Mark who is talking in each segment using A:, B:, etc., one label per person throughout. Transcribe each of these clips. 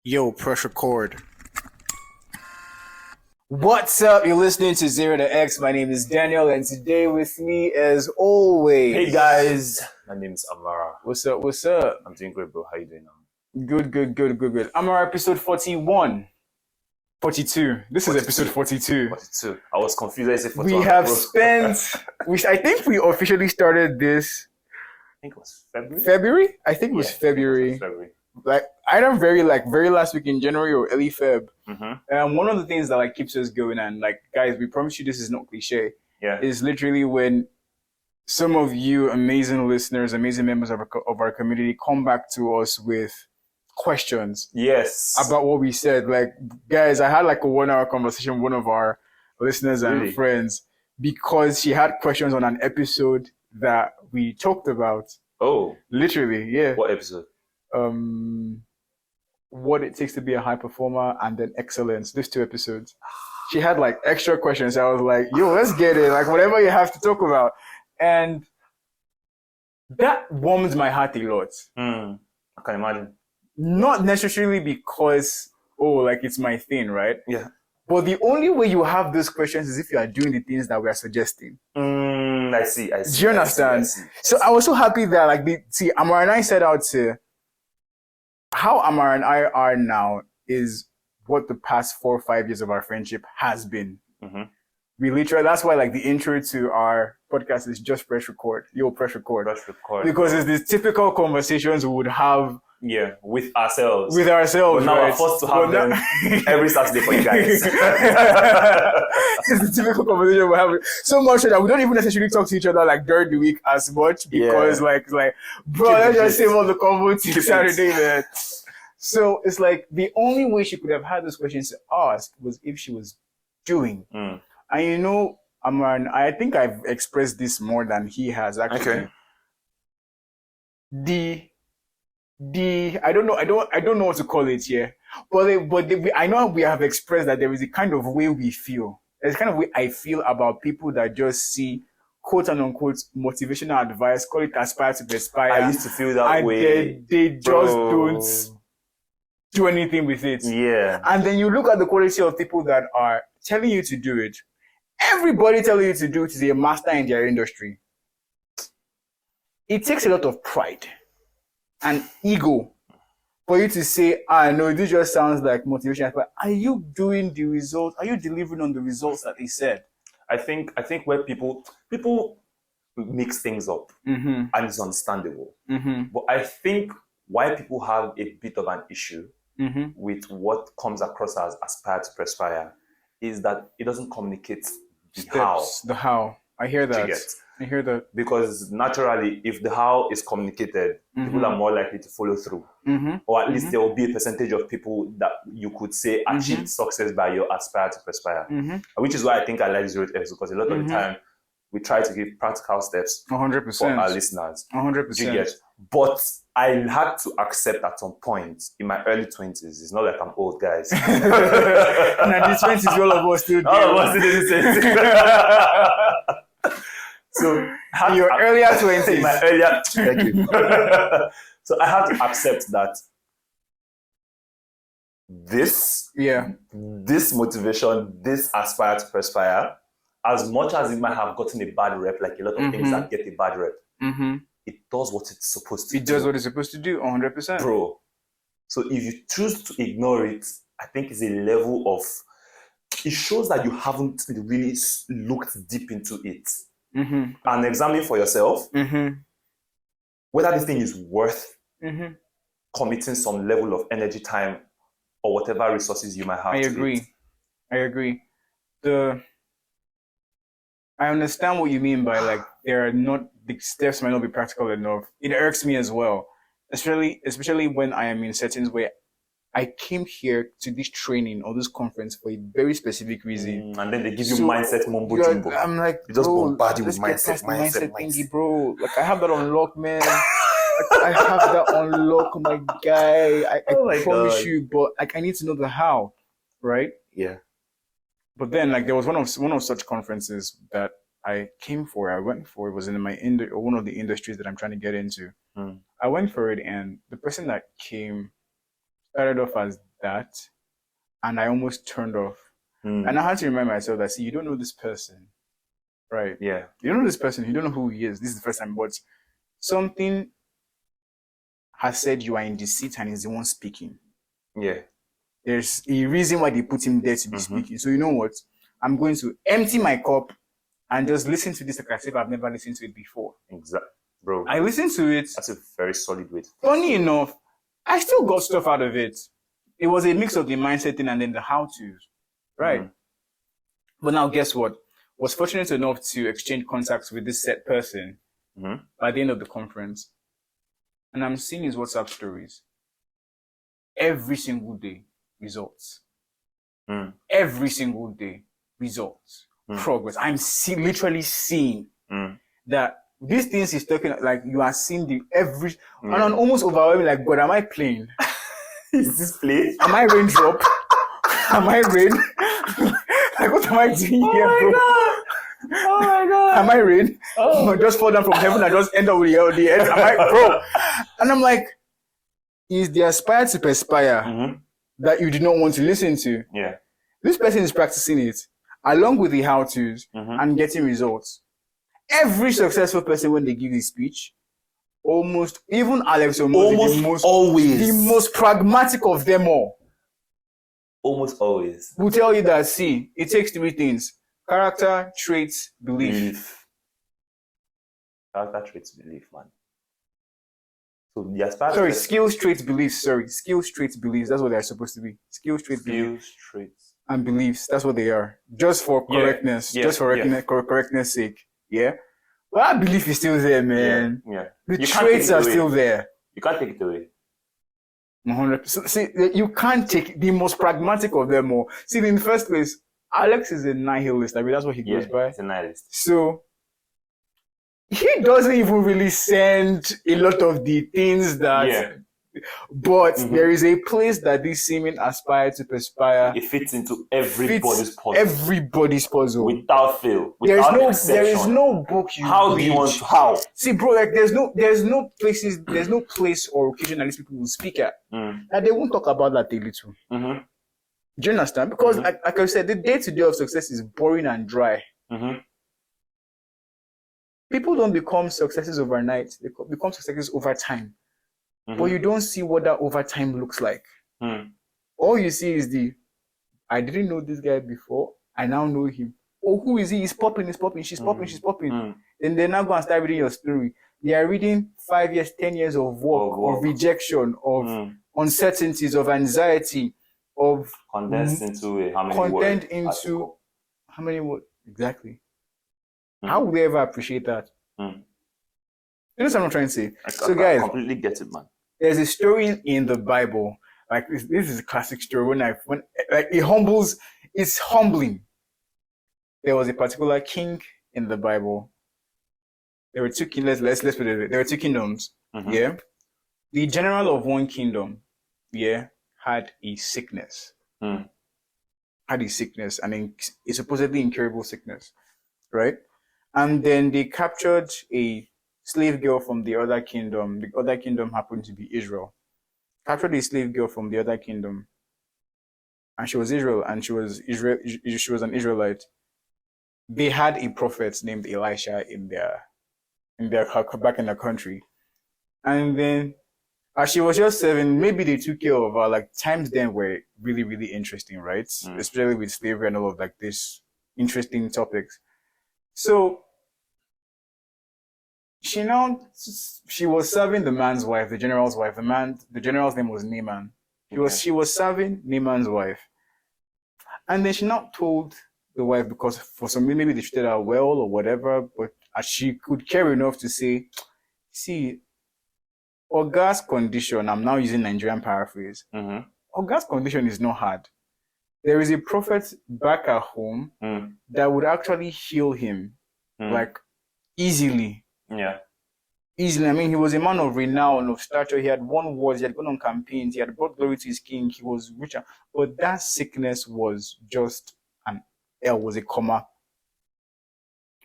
A: Yo, press record. What's up? You're listening to Zero to X. My name is Daniel, and today with me, as always.
B: Hey guys, my name is Amara.
A: What's up? What's up?
B: I'm doing great, bro. How you doing now?
A: Good. I'm on episode 41. 42. This is episode 42.
B: 42. I was confused. I said 41.
A: We have spent, I think we officially started this
B: I think it was February.
A: February? I think it was February. Like either very last week in January or early Feb. One of the things that keeps us going, and guys, we promise you this is not cliche.
B: Yeah.
A: Is literally when some of you amazing listeners, amazing members of our community come back to us with questions.
B: Yes.
A: About what we said. Like, guys, I had a 1-hour conversation with one of our listeners and friends because she had questions on an episode that we talked about.
B: Oh.
A: Literally, yeah.
B: What episode?
A: What it takes to be a high performer and then excellence. These 2 episodes. She had extra questions. I was like, yo, let's get it. Whatever you have to talk about. And that warms my heart a lot.
B: I can imagine.
A: Not necessarily because, it's my thing, right?
B: Yeah.
A: But the only way you have those questions is if you are doing the things that we are suggesting.
B: I see.
A: Do you understand? So I was so happy that Amara and I set out to, how Amara and I are now is what the past 4 or 5 years of our friendship has been. We literally, that's why the intro to our podcast is just press record. Yo, press record.
B: Press record.
A: Because it's these typical conversations we would have.
B: Yeah, with ourselves.
A: But now
B: we're forced to have them every Saturday for you guys.
A: It's the typical conversation we're having. So much so that we don't even necessarily talk to each other during the week as much because bro, let's just save all the convo till Saturday, man. So it's the only way she could have had those questions to ask was if she was doing. And Amran, I think I've expressed this more than he has actually.
B: Okay.
A: I don't know what to call it here, but I know we have expressed that there is a kind of way we feel. There's a kind of way I feel about people that just see quote and unquote motivational advice, call it aspire to perspire.
B: I used to feel that way.
A: They just don't do anything with it.
B: Yeah.
A: And then you look at the quality of people that are telling you to do it. Everybody telling you to do it is a master in their industry. It takes a lot of pride and ego for you to say, no, this just sounds like motivation. But are you doing the results? Are you delivering on the results that they said?
B: I think where people mix things up and it's understandable. But I think why people have a bit of an issue with what comes across as aspire to perspire is that it doesn't communicate the how.
A: The how. I hear that. I hear that.
B: Because naturally, if the how is communicated, people are more likely to follow through. Or at least there will be a percentage of people that you could say achieved success by your aspire to perspire. Which is why I think I like Zero to X, because a lot of the time we try to give practical steps
A: 100%
B: for our listeners.
A: 100%.
B: Do you get? But I had to accept at some point in my early 20s, it's not like I'm old, guys.
A: And at the 20s, all of us still do.
B: All of us still do. So
A: in your earlier 20s.
B: In my earlier, thank you. So I had to accept that this motivation, this aspire to perspire, as much as it might have gotten a bad rep, like a lot of things that get a bad rep, it does what it's supposed to do.
A: It does what it's supposed to do, 100%.
B: Bro. So if you choose to ignore it, I think it's a level of, it shows that you haven't really looked deep into it. And examine for yourself whether this thing is worth committing some level of energy, time, or whatever resources you might have.
A: I agree. I understand what you mean by there are not, the steps might not be practical enough. It irks me as well, especially when I am in settings where I came here to this training or this conference for a very specific reason.
B: And then they give you mindset mumbo jumbo.
A: I'm like,
B: you just bombard you with
A: mindset thingy, bro. I have that unlocked, man. I have that unlocked, my guy. I promise you, but I need to know the how, right?
B: Yeah.
A: But then there was one of such conferences that I went for. It was in one of the industries that I'm trying to get into. I went for it, and the person that came started off as that, and I almost turned off. And I had to remind myself that, see, you don't know this person, right?
B: Yeah.
A: You don't know this person. You don't know who he is. This is the first time, but something has said you are in the seat and he's the one speaking.
B: Yeah.
A: There's a reason why they put him there to be speaking. So you know what? I'm going to empty my cup and just listen to this like as if I've never listened to it before.
B: Exactly. Bro.
A: I listened to it.
B: That's a very solid way.
A: Funny enough, I still got stuff out of it. It was a mix of the mindset thing and then the how-tos. Right? But now guess what? Was fortunate enough to exchange contacts with this set person by the end of the conference. And I'm seeing his WhatsApp stories. Every single day, results. Every single day, results. Progress. I'm literally seeing that these things he's talking, like you are seeing the every, and I'm almost overwhelming, like, God, am I playing?
B: Is this play?
A: Am I raindrop? Am I rain? Like, what am I doing here, bro?
B: Oh my God.
A: Am I rain? Oh. Just fall down from heaven and just end up with the earth. Am I, bro? And I'm like, is the aspire to perspire that you did not want to listen to?
B: Yeah.
A: This person is practicing it along with the how-tos and getting results. Every successful person, when they give this speech, almost, even Alex Omondi, the most pragmatic of them all,
B: almost always
A: will tell you that, see, it takes three things: character, traits, belief.
B: Character, traits, belief, man. So the aspire.
A: Sorry, skills, traits, beliefs. Sorry, skills, traits, beliefs. That's what they're supposed to be. Skills, traits, beliefs.
B: Traits,
A: and beliefs. That's what they are. Just for correctness. Just for correctness sake. Yeah. But that belief is still there, man.
B: Yeah.
A: The traits are still there.
B: You can't take it away.
A: 100%. See, you can't take the most pragmatic of them all. See, in the first place, Alex is a nihilist. I mean, that's what he goes by.
B: He's a nihilist.
A: So he doesn't even really send a lot of the things that. But there is a place that this seeming aspire to perspire.
B: It fits into everybody's puzzle.
A: Everybody's puzzle.
B: Without fail.
A: There is no book you
B: How
A: read.
B: do you want to? How?
A: See, bro, like there's no place or occasion that these people will speak at. And they won't talk about that a little. Do you understand? Because like I said, the day-to-day of success is boring and dry. People don't become successes overnight. They become successes over time. But you don't see what that over time looks like. All you see is I didn't know this guy before. I now know him. Oh, who is he? He's popping, she's popping. Then they now go and start reading your story. They are reading 5 years, 10 years of work, of rejection, of uncertainties, of anxiety, of
B: condensed into how many words?
A: Exactly. How would they ever appreciate that? You know what I'm trying to say? So guys,
B: I completely get it, man.
A: There's a story in the Bible, like this is a classic story. When like it's humbling. There was a particular king in the Bible. There were two kingdoms. Let's put it. There were two kingdoms. Yeah, the general of one kingdom, had a sickness. Had a sickness, and a supposedly incurable sickness, right? And then they captured a slave girl from the other kingdom. The other kingdom happened to be Israel. Captured a slave girl from the other kingdom, and she was Israel, and she was an Israelite. They had a prophet named Elisha in their back in the country, and then as she was just 7, maybe they took care of her. Like times then were really, really interesting, right? Especially with slavery and all of like this interesting topics. So she was serving the man's wife, the general's wife. The general's name was Naaman. She was serving Naaman's wife. And then she now told the wife, because for some reason, maybe they treated her well or whatever, but she could care enough to say, see, Oga's condition, I'm now using Nigerian paraphrase. Oga's condition is not hard. There is a prophet back at home that would actually heal him, like easily.
B: Yeah.
A: Easily. I mean, he was a man of renown, of stature. He had won wars. He had gone on campaigns. He had brought glory to his king. He was richer. But that sickness was just an L, was a comma.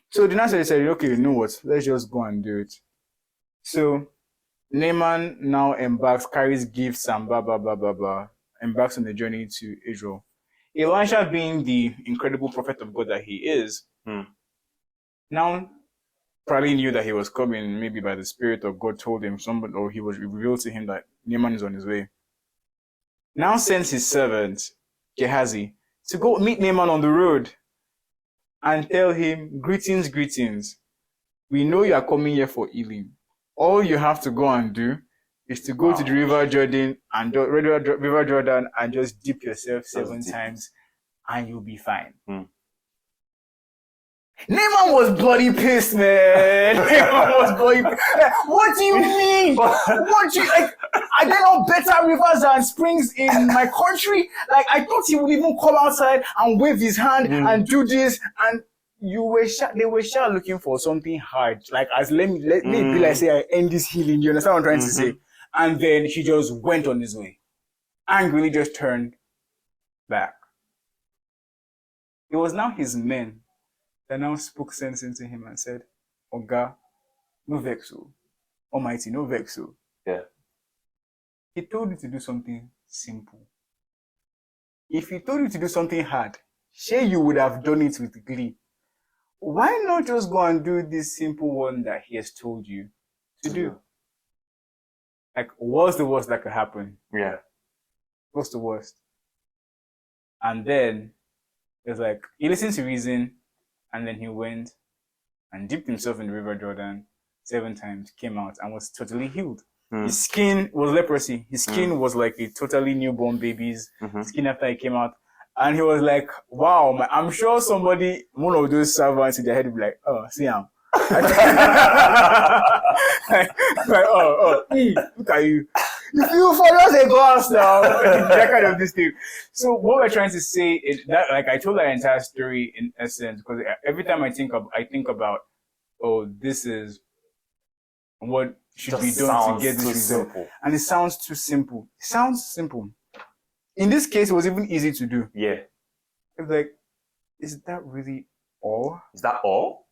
A: So the nurse said, okay, you know what? Let's just go and do it. So Naaman now carries gifts and blah, blah, blah, blah, blah, embarks on the journey to Israel. Elisha, being the incredible prophet of God that he is, now probably knew that he was coming, maybe by the Spirit of God told him somebody, or he was revealed to him that Naaman is on his way. Now sends his servant, Gehazi, to go meet Naaman on the road and tell him, greetings, greetings. We know you are coming here for healing. All you have to go and do is to go to the River Jordan and just dip yourself 7 times and you'll be fine. Naaman was bloody pissed, man. Naaman was bloody pissed. What do you mean? What do you, like, are there no better rivers and springs in my country? Like, I thought he would even come outside and wave his hand and do this, and they were looking for something hard. Like, as let me be like, say, I end this healing. You understand what I'm trying to say? And then he just went on his way. Angrily just turned back. It was now his men that now spoke sense into him and said, Oga, no vexo. Almighty, no vexo.
B: Yeah.
A: He told you to do something simple. If he told you to do something hard, sure you would have done it with glee. Why not just go and do this simple one that he has told you to do? Like, what's the worst that could happen?
B: Yeah.
A: What's the worst? And then it's like, he listened to reason, and then he went and dipped himself in the River Jordan 7 times, came out, and was totally healed. His skin was leprosy. His skin was like a totally newborn baby's skin after he came out. And he was like, wow, man, I'm sure one of those servants in their head would be like, oh, see him. Look at you. You follow us a glass now. That kind of this thing. So what we're trying to say is that, like, I told that entire story in essence, because every time I think about, oh, this is what should be done to get this result. Simple. And it sounds too simple. It sounds simple. In this case, it was even easy to do.
B: Yeah.
A: It's like, is that really all?
B: Is that all?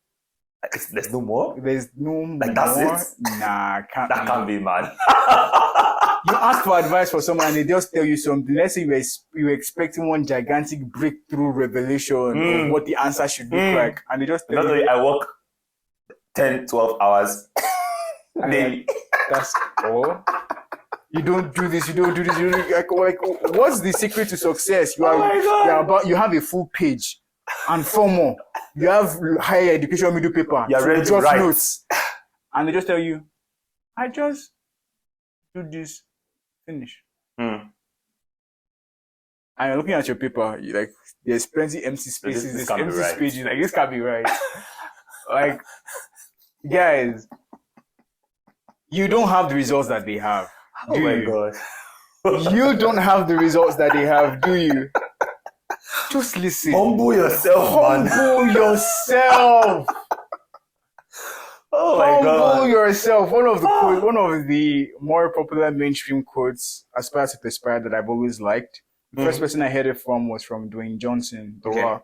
B: There's no more?
A: There's no more.
B: Like, that's it?
A: Nah, can't
B: that can't be, man.
A: You ask for advice for someone and they just tell you something. Let's say you were expecting one gigantic breakthrough revelation of what the answer should look like. And they just tell you.
B: I work 10, 12 hours daily.
A: That's all. You don't do this, you don't do this. Like, what's the secret to success? You have a full page and 4 more. You have higher education middle paper.
B: You're ready to write
A: notes. And they just tell you, I just do this, finish. And you're looking at your paper, like, there's plenty empty spaces, there's empty pages. Like, this can't be right. Like, guys, you don't have the results that they have.
B: Oh my God.
A: You don't have the results that they have, do you? Just listen.
B: Humble yourself, man.
A: Humble yourself.
B: Oh my God.
A: Humble yourself. One of the more popular mainstream quotes, aspire to perspire, that I've always liked. The first person I heard it from was from Dwayne Johnson, The Rock.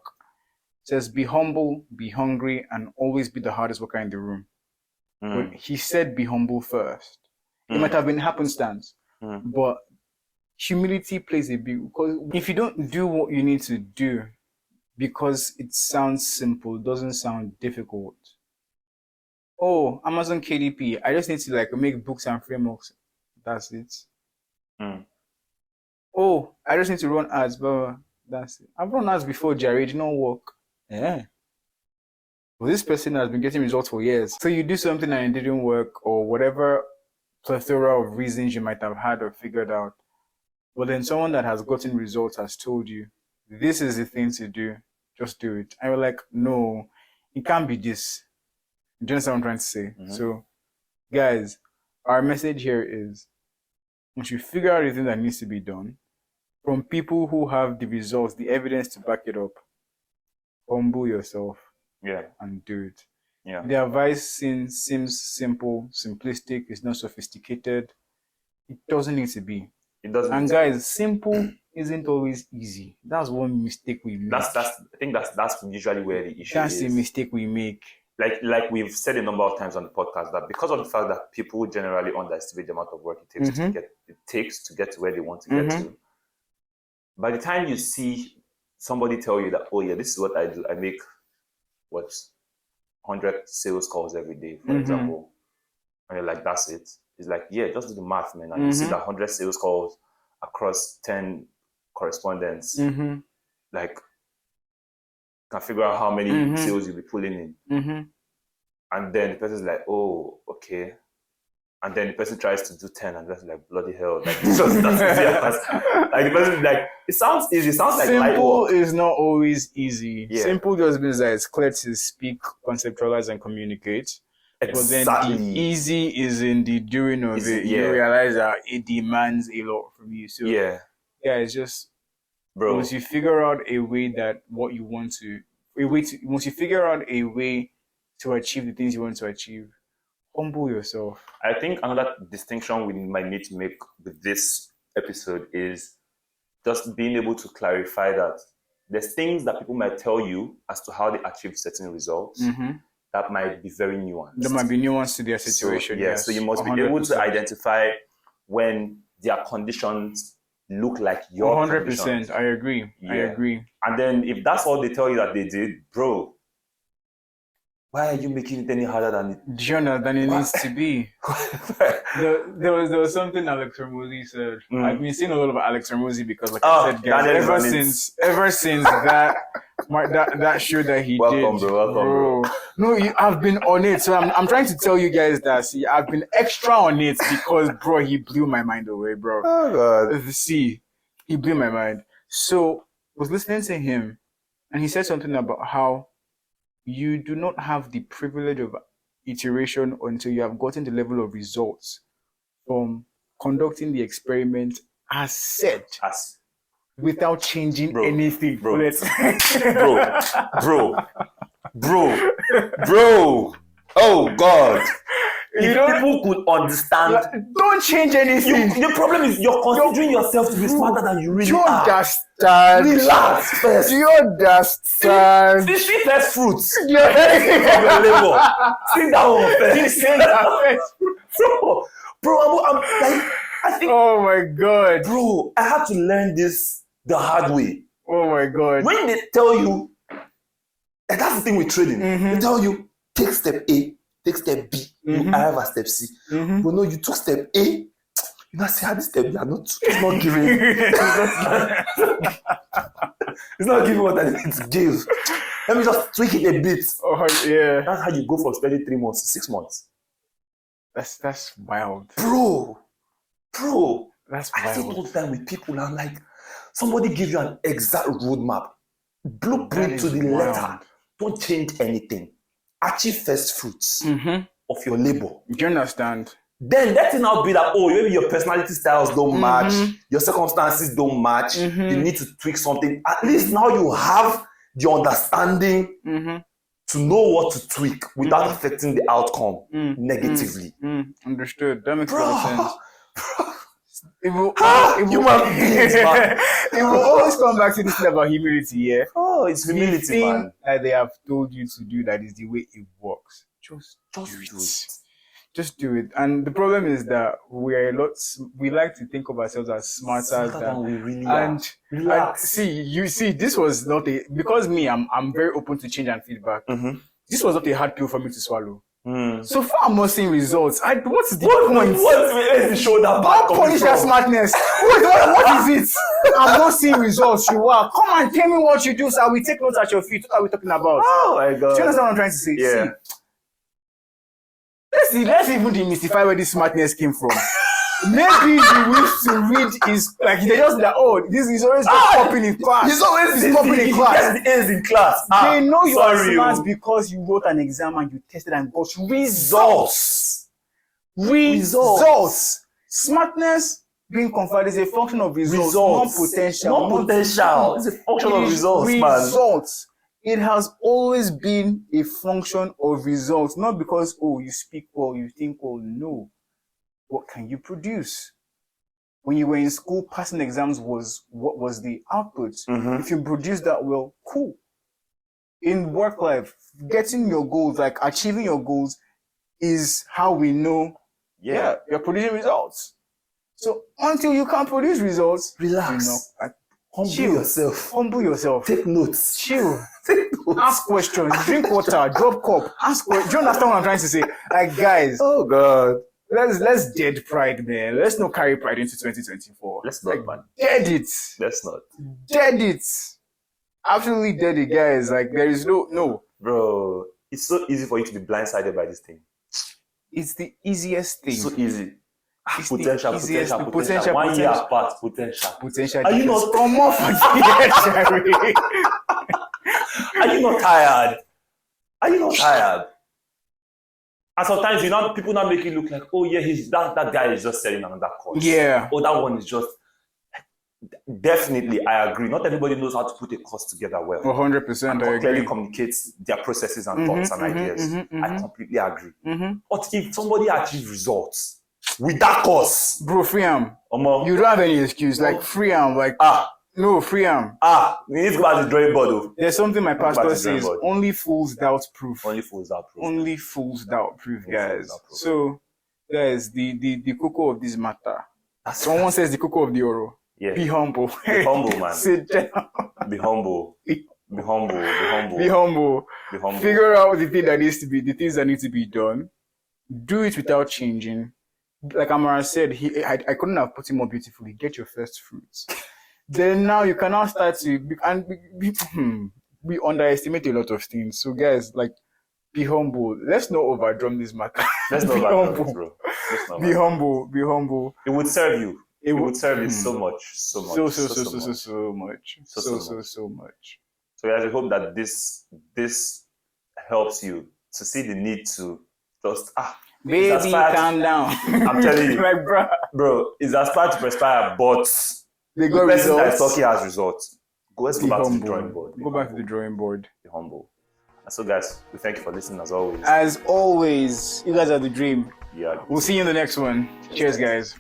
A: It says, be humble, be hungry, and always be the hardest worker in the room. But he said be humble first. It might have been happenstance, but humility plays a big, because if you don't do what you need to do because it sounds simple, it doesn't sound difficult. Oh, Amazon KDP, I just need to make books and frameworks. That's it. Oh, I just need to run ads, but that's it. I've run ads before, Jerry, it did not work. Yeah. Well, this person has been getting results for years. So you do something and it didn't work, or whatever plethora of reasons you might have had or figured out. But then someone that has gotten results has told you, this is the thing to do, just do it. And you're like, no, it can't be this. Do you understand what I'm trying to say? So, guys, our message here is, once you figure out the thing that needs to be done, from people who have the results, the evidence to back it up, humble yourself and do it.
B: Yeah.
A: The advice seems simple, simplistic, it's not sophisticated. It doesn't need to be.
B: It doesn't.
A: And guys, simple isn't always easy. That's one mistake we make.
B: I think that's usually where the issue is.
A: That's the mistake we make.
B: like we've said a number of times on the podcast, that because of the fact that people generally underestimate the amount of work it takes to get to where they want to get to, by the time you see somebody tell you that, oh yeah, this is what I do, I make 100 sales calls every day, for example, and you're like, that's it. It's like, yeah, just do the math, man, and you see that 100 sales calls across 10 correspondents, like, can figure out how many sales you'll be pulling in. And then the person's like, oh, okay. And then the person tries to do 10 and that's like, bloody hell. Like, that's easy. Like, the person, like, it sounds easy. It sounds like
A: simple is not always easy.
B: Yeah.
A: Simple just means that it's clear to speak, conceptualize, and communicate.
B: Exactly.
A: But then the easy is in the doing of it.
B: Yeah.
A: You realize that it demands a lot from you. So, yeah, it's just,
B: bro,
A: once you figure out a way that what you want to, once you figure out a way to achieve the things you want to achieve, humble yourself.
B: I think another distinction we might need to make with this episode is just being able to clarify that there's things that people might tell you as to how they achieve certain results that might be very nuanced.
A: There might be nuance to their situation.
B: So, yes. So you must 100%. Be able to identify when their conditions look like your 100%. Conditions.
A: I agree. Yeah. I agree.
B: And then if that's all they tell you that they did, bro, why are you making it any harder than
A: it needs to be? there was something Alex Ramosi said. I've been seeing a lot of Alex Ramosi because, like I said, guys, ever since that show that he did.
B: Welcome, bro.
A: No, I've been on it. So I'm trying to tell you guys that, see, I've been extra on it because, bro, he blew my mind away, bro.
B: Oh, God.
A: See, he blew my mind. So I was listening to him, and he said something about how you do not have the privilege of iteration until you have gotten the level of results from conducting the experiment as said, without changing anything.
B: Bro. Oh, God. If people could understand,
A: don't change anything.
B: The problem is you're considering yourself to be smarter than you really
A: are.
B: Understand. Relax first.
A: Do you understand?
B: See first fruits. Of your labor. See that one first. Bro, I'm like, I think.
A: Oh my God,
B: bro, I had to learn this the hard way.
A: Oh my God.
B: When they tell you, and that's the thing with trading, they tell you take step A. Take step B, you arrive at step C. But no, you took step A, you know, see how this step B are it's not giving. It's not giving what I need to give. Let me just tweak it a bit.
A: Oh, yeah.
B: That's how you go from spending 3 months to 6 months.
A: That's wild.
B: Bro.
A: That's wild.
B: I sit all the time with people, I'm like, somebody give you an exact roadmap, blueprint to the letter. Don't change anything. Achieve first fruits of your labor.
A: Do you understand?
B: Then let it not be that, oh, maybe your personality styles don't match, your circumstances don't match, you need to tweak something. At least now you have the understanding to know what to tweak without affecting the outcome negatively.
A: Understood. That makes a lot of sense. It will always come back to this thing about humility, yeah?
B: Oh, it's humility, man.
A: That they have told you to do, that is the way it works. Just do it. Just do it. And the problem is that we like to think of ourselves as smarter
B: than we really are.
A: And see, this was not because me, I'm very open to change and feedback. This was not a hard pill for me to swallow. So far, I'm not seeing results. What's the point?
B: What's the shoulder back?
A: Don't punish that smartness. What is it? I'm not seeing results. You are. Come and tell me what you do, so we take notes at your feet. What are we talking about?
B: Oh my God.
A: Do you understand what I'm trying to say?
B: Yeah.
A: See, let's even demystify where this smartness came from. Maybe the wish to read is like they just like, oh, this is always popping in class.
B: He's always popping in class. He gets the A's in class.
A: They know you are smart because you wrote an exam and you tested and got results. Smartness being conferred is a function of results. Not potential.
B: It's a function of results, man.
A: It has always been a function of results, not because you speak well, you think well. No. What can you produce? When you were in school, passing exams was what was the output. If you produce that well, cool. in work life, getting your goals, like achieving your goals, is how we know, you're producing results. So until you can't produce results,
B: relax.
A: Humble yourself.
B: Take notes.
A: Chill. Ask questions. Drink water. Drop cup. Ask questions. Do you understand what I'm trying to say? Like, guys.
B: Oh God.
A: Let's dead pride, man. Let's not carry pride into 2024.
B: Let's not, man.
A: Dead it.
B: Let's not.
A: Dead it. Absolutely dead it, guys. Like, there is no.
B: Bro, it's so easy for you to be blindsided by this thing.
A: It's the easiest thing.
B: So easy.
A: It's
B: Potential. 1 year apart, potential.
A: Are you not come off the
B: Are you not tired? And sometimes people now make it look like, oh yeah, that guy is just selling another course.
A: Yeah.
B: Oh, that one is just. Definitely, I agree. Not everybody knows how to put a course together well.
A: 100%.
B: And clearly communicates their processes and thoughts and ideas. I completely agree. But if somebody achieves results with that course,
A: bro, free am. You don't have any excuse. Like free am. Like no, free am.
B: We need to go back to the drawing board. Though.
A: There's something my pastor says: only fools doubt proof.
B: Only fools doubt proof.
A: Only fools doubt proof, guys. So, guys, the cocoa of this matter. Someone says the cocoa of the oro.
B: Yeah.
A: Be humble.
B: Be humble, man.
A: Sit down.
B: Be humble. Be humble.
A: Be humble.
B: Be humble.
A: Figure out the things that need to be done. Do it without changing. Like Amara said, I couldn't have put it more beautifully. Get your first fruits. Then now you can now start to we underestimate a lot of things. So guys, like, be humble. Let's not overdrum this matter.
B: Let's not overdrum it, bro.
A: Be humble. Be humble.
B: It would serve you. It would serve you so much.
A: So much. So much.
B: So guys, I hope that this helps you to see the need to just
A: baby, calm down.
B: I'm telling you,
A: like,
B: bro, it's aspire to perspire, but
A: the
B: person that is talking has results. Let's go back to the drawing board.
A: Go back to the drawing board.
B: Be humble. And so, guys, we thank you for listening as always.
A: As always, you guys are the dream.
B: Yeah.
A: We'll see you in the next one. Cheers, guys.